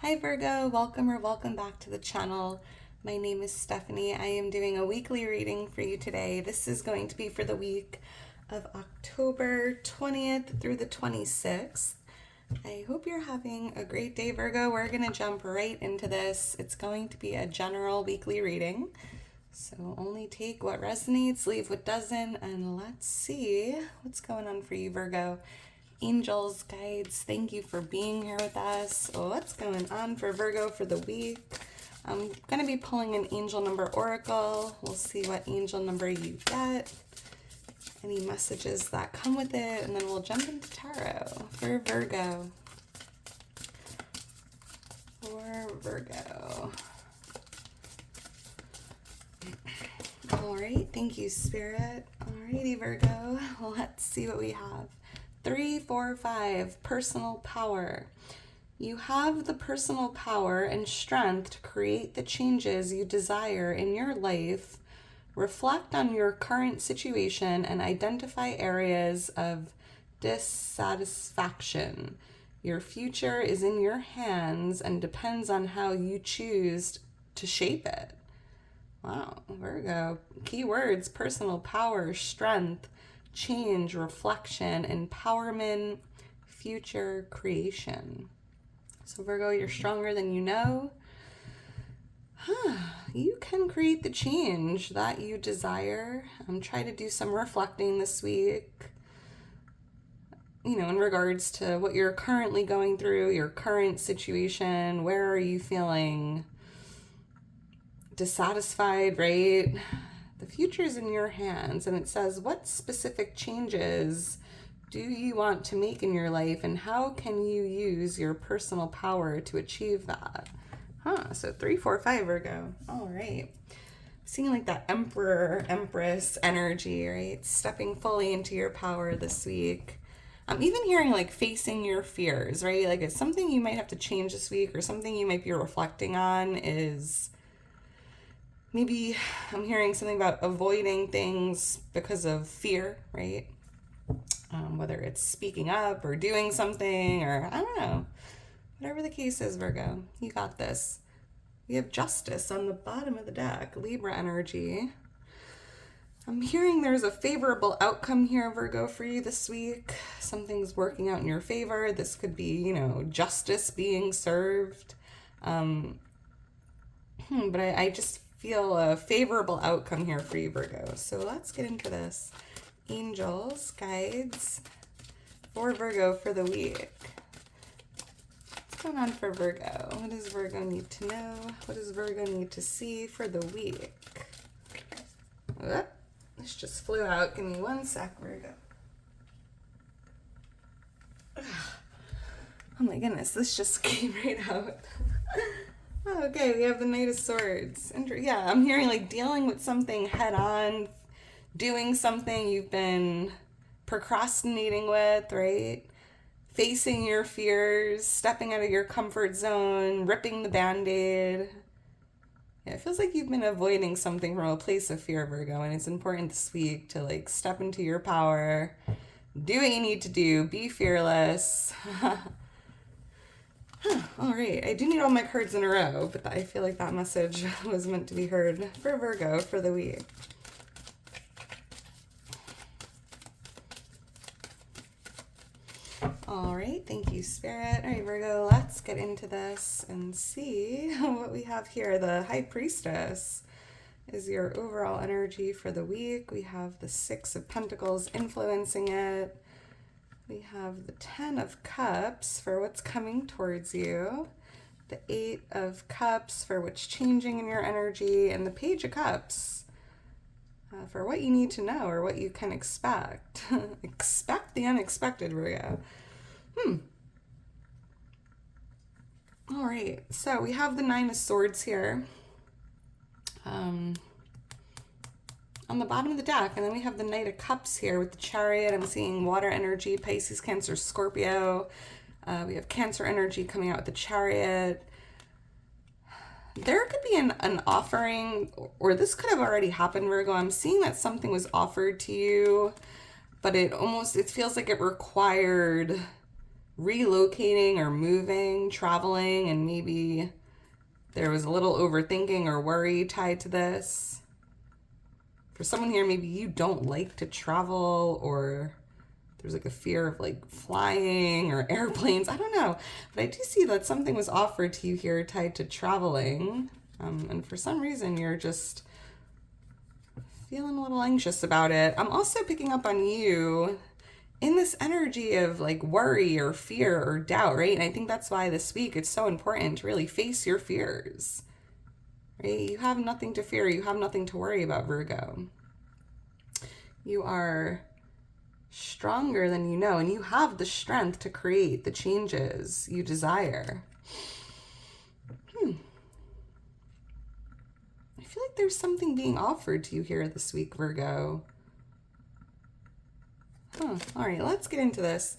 Hi Virgo, welcome or welcome back to the channel. My name is Stephanie. I am doing a weekly reading for you today. This is going to be for the week of October 20th through the 26th. I hope you're having a great day, Virgo. We're going to jump right into this. It's going to be a general weekly reading. So only take what resonates, leave what doesn't, and let's see what's going on for you, Virgo. Angels, guides, thank you for being here with us. What's going on for Virgo for the week? I'm going to be pulling an angel number oracle. We'll see what angel number you get, any messages that come with it, and then we'll jump into tarot for Virgo. For Virgo. All right, thank you, Spirit. Alrighty, Virgo, let's see what we have. 3, 4, 5, personal power. You have the personal power and strength to create the changes you desire in your life. Reflect on your current situation and identify areas of dissatisfaction. Your future is in your hands and depends on how you choose to shape it. Wow, Virgo. Keywords: personal power, strength, change, reflection, empowerment, future creation. So Virgo, you're stronger than you know. You can create the change that you desire. Try to do some reflecting this week, in regards to what you're currently going through, your current situation. Where are you feeling dissatisfied, right? The future's in your hands, and it says, what specific changes do you want to make in your life, and how can you use your personal power to achieve that? So 3, 4, 5, Virgo. All right. Seeing like that Emperor, Empress energy, right? Stepping fully into your power this week. I'm even hearing like facing your fears, right? Like it's something you might have to change this week, or something you might be reflecting on is maybe I'm hearing something about avoiding things because of fear, right? Whether it's speaking up or doing something, or I don't know. Whatever the case is, Virgo, you got this. We have Justice on the bottom of the deck, Libra energy. I'm hearing there's a favorable outcome here, Virgo, for you this week. Something's working out in your favor. This could be, justice being served. But I just feel a favorable outcome here for you, Virgo. So let's get into this. Angels, guides for Virgo for the week. What's going on for Virgo? What does Virgo need to know? What does Virgo need to see for the week? This just flew out. Give me one sec, Virgo. Oh my goodness, this just came right out. Okay, we have the Knight of Swords. Yeah, I'm hearing like dealing with something head on, doing something you've been procrastinating with, right? Facing your fears, stepping out of your comfort zone, ripping the Band-Aid. Yeah, it feels like you've been avoiding something from a place of fear, Virgo, and it's important this week to like step into your power, do what you need to do, be fearless. All right, I do need all my cards in a row, but I feel like that message was meant to be heard for Virgo for the week. All right, thank you, Spirit. All right, Virgo, let's get into this and see what we have here. The High Priestess is your overall energy for the week. We have the 6 of Pentacles influencing it. We have the 10 of Cups for what's coming towards you, the 8 of Cups for what's changing in your energy, and the Page of Cups for what you need to know or what you can expect. Expect the unexpected, Virgo. All right, so we have the 9 of Swords here on the bottom of the deck, and then we have the Knight of Cups here with the Chariot. I'm seeing water energy, Pisces, Cancer, Scorpio. We have Cancer energy coming out with the Chariot. There could be an offering, or this could have already happened, Virgo. I'm seeing that something was offered to you, but it feels like it required relocating or moving, traveling, and maybe there was a little overthinking or worry tied to this. For someone here, maybe you don't like to travel, or there's like a fear of like flying or airplanes. I don't know. But I do see that something was offered to you here tied to traveling. And for some reason, you're just feeling a little anxious about it. I'm also picking up on you in this energy of like worry or fear or doubt, right? And I think that's why this week it's so important to really face your fears, right? You have nothing to fear. You have nothing to worry about, Virgo. You are stronger than you know, and you have the strength to create the changes you desire. I feel like there's something being offered to you here this week, Virgo. All right, let's get into this.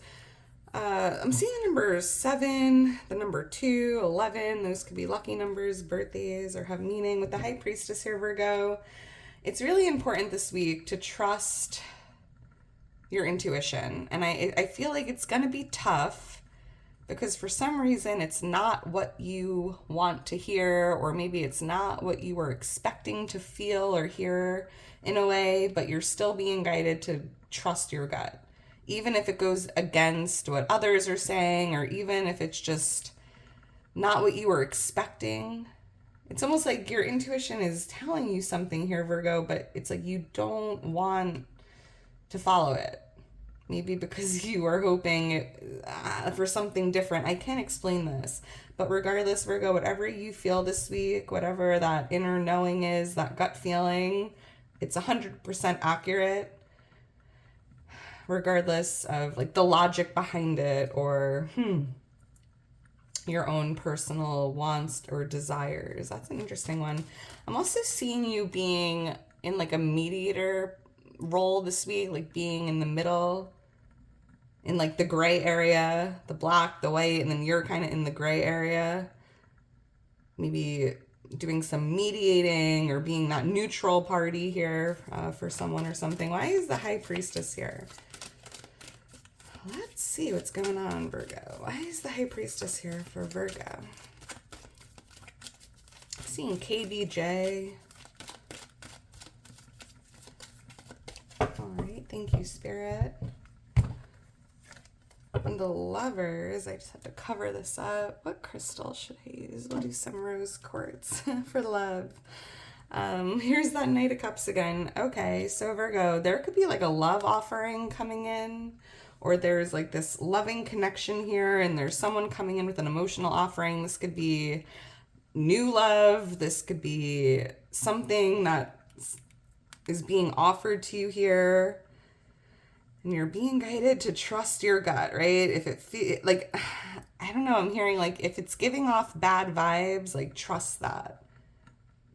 I'm seeing the numbers 7, the number 2, 11. Those could be lucky numbers, birthdays, or have meaning. With the High Priestess here, Virgo, it's really important this week to trust your intuition. And I feel like it's going to be tough because for some reason it's not what you want to hear, or maybe it's not what you were expecting to feel or hear in a way, but you're still being guided to trust your gut. Even if it goes against what others are saying, or even if it's just not what you were expecting. It's almost like your intuition is telling you something here, Virgo, but it's like you don't want to follow it. Maybe because you are hoping for something different. I can't explain this. But regardless, Virgo, whatever you feel this week, whatever that inner knowing is, that gut feeling, it's 100% accurate. Regardless of like the logic behind it, or your own personal wants or desires. That's an interesting one. I'm also seeing you being in like a mediator role this week, like being in the middle, in like the gray area, the black, the white, and then you're kind of in the gray area. Maybe doing some mediating or being that neutral party here for someone or something. Why is the High Priestess here? Let's see what's going on, Virgo. Why is the High Priestess here for Virgo? I'm seeing KBJ. All right, thank you, Spirit. And the Lovers, I just have to cover this up. What crystal should I use? We'll do some rose quartz for love. Here's that Knight of Cups again. Okay, so Virgo, there could be like a love offering coming in, or there's like this loving connection here, and there's someone coming in with an emotional offering. This could be new love. This could be something that is being offered to you here. And you're being guided to trust your gut, right? If it feels like, I don't know, I'm hearing like if it's giving off bad vibes, like trust that.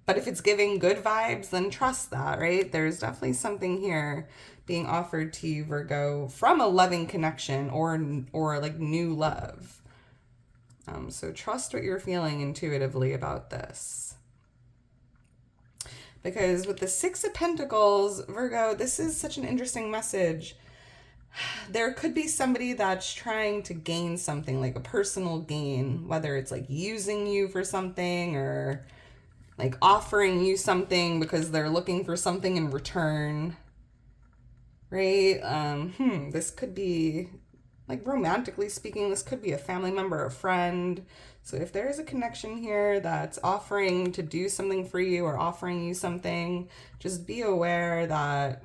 But if it's giving good vibes, then trust that, right? There's definitely something here being offered to you, Virgo, from a loving connection or like new love. So trust what you're feeling intuitively about this. Because with the Six of Pentacles, Virgo, this is such an interesting message. There could be somebody that's trying to gain something, like a personal gain, whether it's like using you for something or like offering you something because they're looking for something in return, right? This could be, like romantically speaking, this could be a family member, a friend. So if there is a connection here that's offering to do something for you or offering you something, just be aware that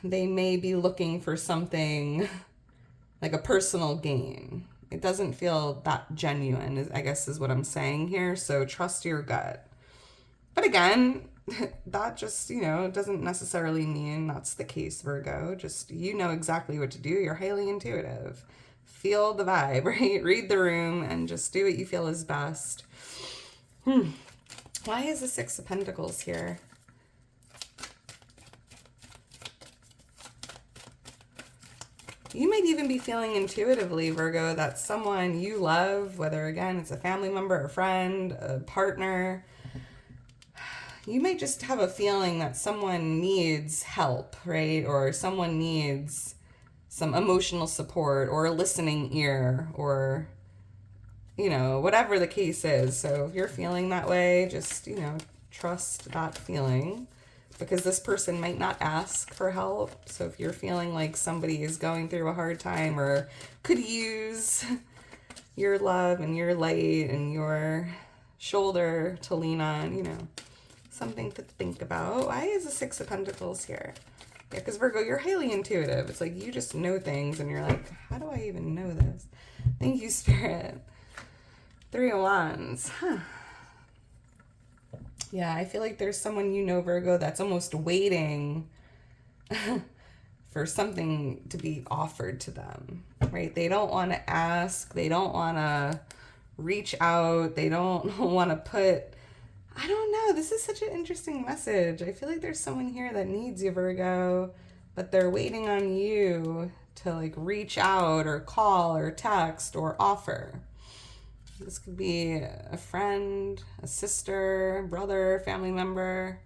they may be looking for something like a personal gain. It doesn't feel that genuine, I guess is what I'm saying here. So trust your gut. But again, that just, doesn't necessarily mean that's the case, Virgo. Just, you know exactly what to do. You're highly intuitive. Feel the vibe, right? Read the room and just do what you feel is best. Why is the Six of Pentacles here? You might even be feeling intuitively, Virgo, that someone you love, whether again it's a family member, a friend, a partner, you might just have a feeling that someone needs help, right? Or someone needs some emotional support or a listening ear or, whatever the case is. So if you're feeling that way, just, trust that feeling, because this person might not ask for help. So if you're feeling like somebody is going through a hard time or could use your love and your light and your shoulder to lean on, something to think about. Why is the Six of Pentacles here? Yeah, because Virgo, you're highly intuitive. It's like you just know things and you're like, how do I even know this? Thank you, Spirit. Three of Wands. Huh. Yeah, I feel like there's someone Virgo, that's almost waiting for something to be offered to them, right? They don't want to ask. They don't want to reach out. They don't want to put, I don't know. This is such an interesting message. I feel like there's someone here that needs you, Virgo, but they're waiting on you to like reach out or call or text or offer. This could be a friend, a sister, brother, family member.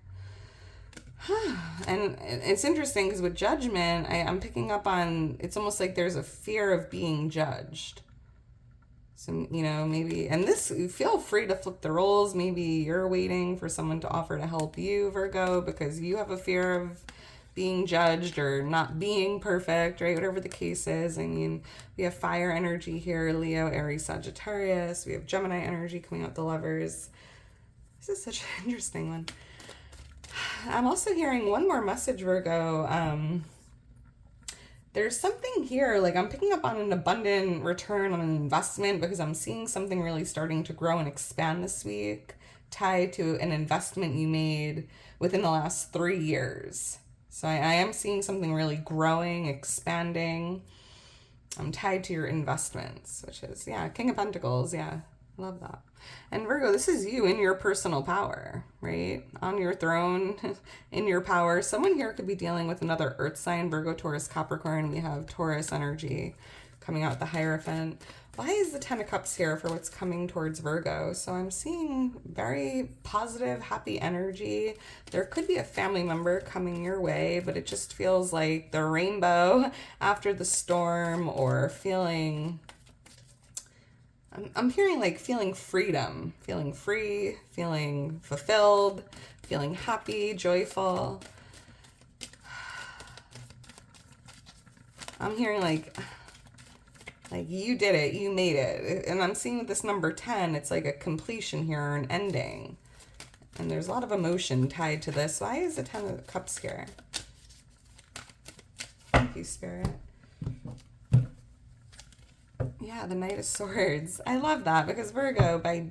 And it's interesting because with Judgment, I'm picking up on, it's almost like there's a fear of being judged. So, maybe, and this, feel free to flip the roles. Maybe you're waiting for someone to offer to help you, Virgo, because you have a fear of being judged or not being perfect, right? Whatever the case is. I mean, we have fire energy here, Leo, Aries, Sagittarius. We have Gemini energy coming out the Lovers. This is such an interesting one. I'm also hearing one more message, Virgo. There's something here, like I'm picking up on an abundant return on an investment, because I'm seeing something really starting to grow and expand this week, tied to an investment you made within the last 3 years. So I am seeing something really growing, expanding. I'm tied to your investments, which is, King of Pentacles. Yeah, love that. And Virgo, this is you in your personal power, right? On your throne, in your power. Someone here could be dealing with another earth sign, Virgo, Taurus, Capricorn. We have Taurus energy coming out the Hierophant. Why is the Ten of Cups here for what's coming towards Virgo? So I'm seeing very positive, happy energy. There could be a family member coming your way, but it just feels like the rainbow after the storm, or feeling, I'm hearing like feeling freedom, feeling free, feeling fulfilled, feeling happy, joyful. I'm hearing like you did it, you made it. And I'm seeing with this number 10, it's like a completion here, an ending. And there's a lot of emotion tied to this. Why is the 10 of Cups here? Thank you, Spirit. Yeah, the Knight of Swords. I love that, because Virgo, by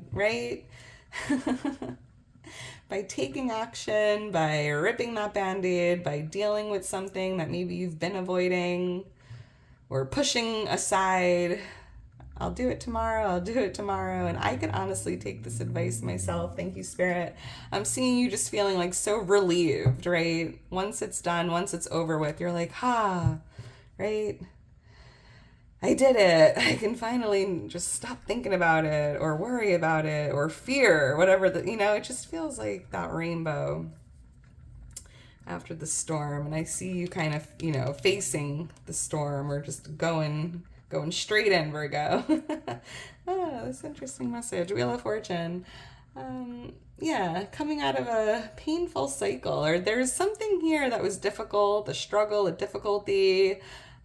taking action, by ripping that Band-Aid, by dealing with something that maybe you've been avoiding or pushing aside, I'll do it tomorrow, and I can honestly take this advice myself. Thank you, Spirit. I'm seeing you just feeling like so relieved, right? Once it's done, once it's over with, you're like, right? I did it. I can finally just stop thinking about it or worry about it or fear, whatever it just feels like that rainbow after the storm. And I see you kind of, facing the storm, or just going straight in, Virgo. This interesting message. Wheel of Fortune. Coming out of a painful cycle, or there's something here that was difficult, a struggle, a difficulty.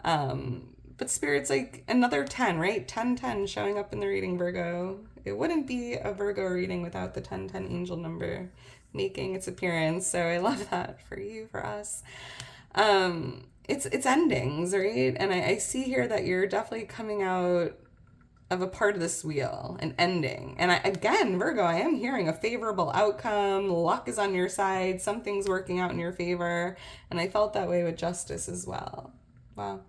But Spirit's like another 10, right? 1010 showing up in the reading, Virgo. It wouldn't be a Virgo reading without the 1010 angel number making its appearance. So I love that for you, for us. It's endings, right? And I see here that you're definitely coming out of a part of this wheel, an ending. And again, Virgo, I am hearing a favorable outcome. Luck is on your side. Something's working out in your favor. And I felt that way with Justice as well. Wow.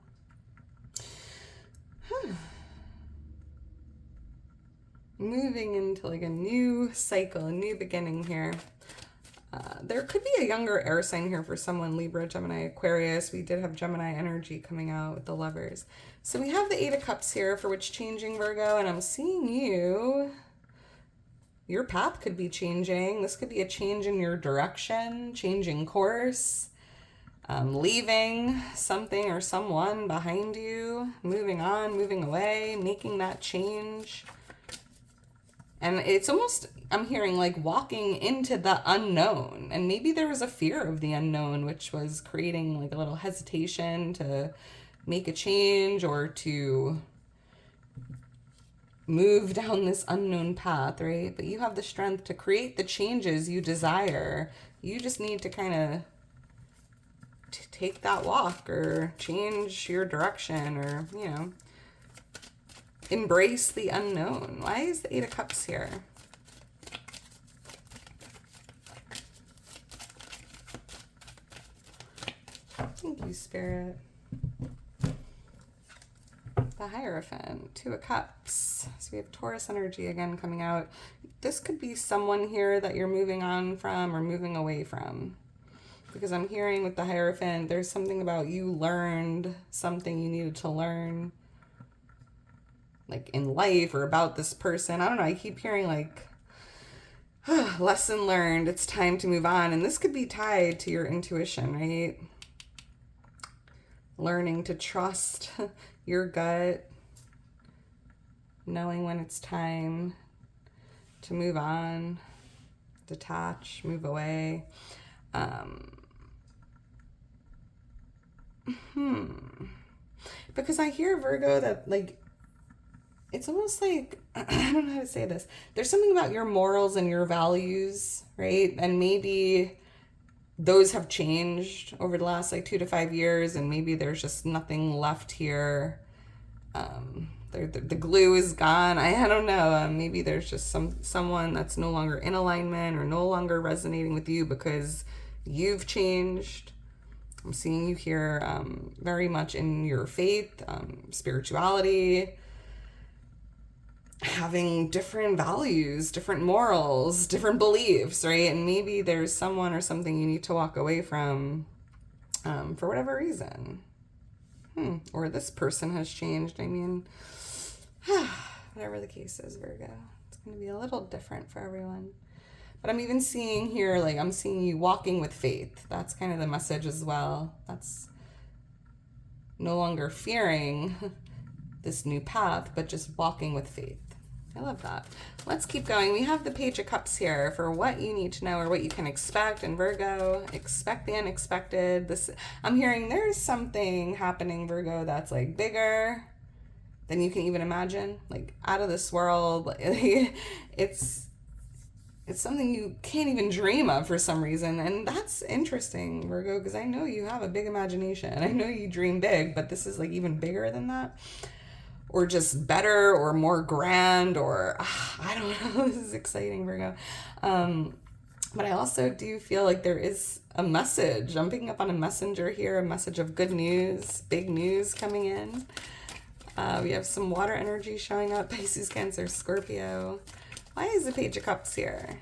Moving into like a new cycle, a new beginning here. There could be a younger air sign here for someone, Libra, Gemini, Aquarius. We did have Gemini energy coming out with the Lovers. So we have the 8 of Cups here for which changing, Virgo, and I'm seeing your path could be changing. This could be a change in your direction, changing course. leaving something or someone behind you, moving on, moving away, making that change. And it's almost, I'm hearing like walking into the unknown. And maybe there was a fear of the unknown, which was creating like a little hesitation to make a change or to move down this unknown path, right? But you have the strength to create the changes you desire. You just need to kind of take that walk or change your direction or, you know, embrace the unknown. Why is the Eight of Cups here? Thank you, Spirit. The Hierophant, Two of Cups. So we have Taurus energy again coming out. This could be someone here that you're moving on from or moving away from. Because I'm hearing with the Hierophant, there's something about you learned something you needed to learn. Like in life or about this person. I don't know. I keep hearing like, lesson learned. It's time to move on. And this could be tied to your intuition, right? Learning to trust your gut, knowing when it's time to move on, detach, move away. Because I hear, Virgo, that like, it's almost like, I don't know how to say this. There's something about your morals and your values, right? And maybe those have changed over the last like 2 to 5 years, and maybe there's just nothing left here. The glue is gone. I don't know. Maybe there's just someone that's no longer in alignment or no longer resonating with you because you've changed. I'm seeing you here very much in your faith, spirituality, having different values, different morals, different beliefs, right? And maybe there's someone or something you need to walk away from for whatever reason. Or this person has changed. I mean, whatever the case is, Virgo, it's going to be a little different for everyone. But I'm even seeing here, like, I'm seeing you walking with faith. That's kind of the message as well. That's no longer fearing this new path, but just walking with faith. I love that. Let's keep going. We have the Page of Cups here for what you need to know or what you can expect. And Virgo, expect the unexpected. This, I'm hearing there's something happening, Virgo, that's like bigger than you can even imagine. Like out of this world. It's something you can't even dream of for some reason. And that's interesting, Virgo, because I know you have a big imagination. I know you dream big, but this is like even bigger than that. Or just better or more grand or I don't know. This is exciting, Virgo. But I also do feel like there is a message. I'm picking up on a messenger here, a message of good news, big news coming in. We have some water energy showing up, Pisces, Cancer, Scorpio. Why is the Page of Cups here?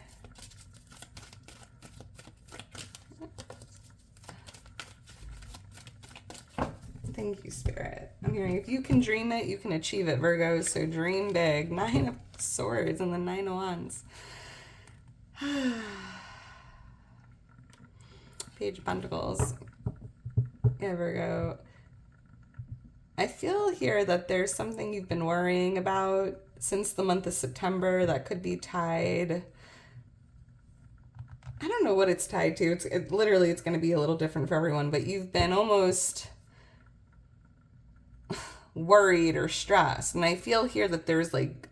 Thank you, Spirit. I'm hearing if you can dream it, you can achieve it, Virgo. So dream big. 9 of Swords and the 9 of Wands. Page of Pentacles. Yeah, Virgo. I feel here that there's something you've been worrying about since the month of September that could be tied. I don't know what it's tied to. Literally, it's going to be a little different for everyone, but you've been almost worried or stressed. And I feel here that there's like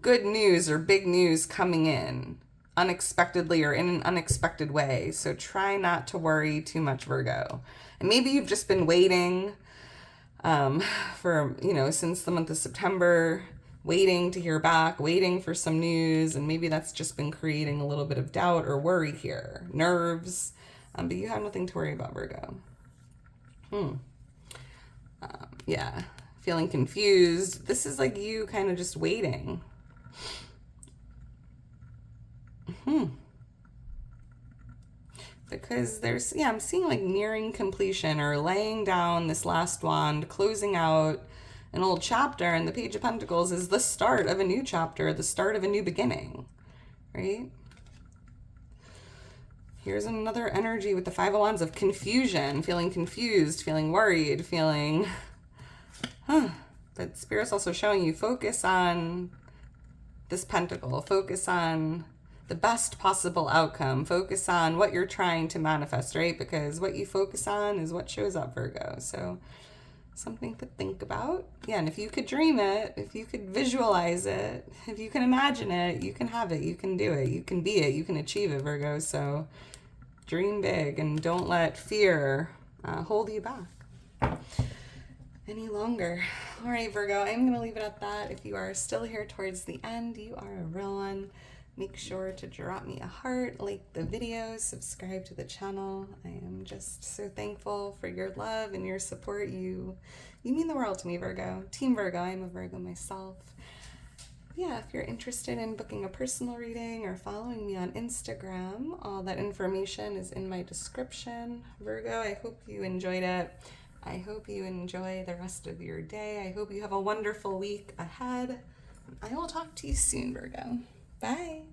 good news or big news coming in unexpectedly or in an unexpected way. So try not to worry too much, Virgo. And maybe you've just been waiting for, since the month of September, waiting to hear back, waiting for some news. And maybe that's just been creating a little bit of doubt or worry here, nerves. But you have nothing to worry about, Virgo. Yeah. Feeling confused. This is like you kind of just waiting. Because I'm seeing like nearing completion or laying down this last wand, closing out an old chapter. And the Page of Pentacles is the start of a new chapter, the start of a new beginning, right? Here's another energy with the Five of Wands of confusion, feeling confused, feeling worried, feeling, But Spirit's also showing you focus on this pentacle, focus on the best possible outcome, focus on what you're trying to manifest, right? Because what you focus on is what shows up, Virgo. So something to think about. Yeah, and if you could dream it, if you could visualize it, if you can imagine it, you can have it, you can do it, you can be it, you can achieve it, Virgo. So dream big and don't let fear hold you back any longer. All right, Virgo, I'm going to leave it at that. If you are still here towards the end, you are a real one. Make sure to drop me a heart, like the video, subscribe to the channel. I am just so thankful for your love and your support. You mean the world to me, Virgo. Team Virgo, I'm a Virgo myself. Yeah, if you're interested in booking a personal reading or following me on Instagram, all that information is in my description. Virgo, I hope you enjoyed it. I hope you enjoy the rest of your day. I hope you have a wonderful week ahead. I will talk to you soon, Virgo. Bye.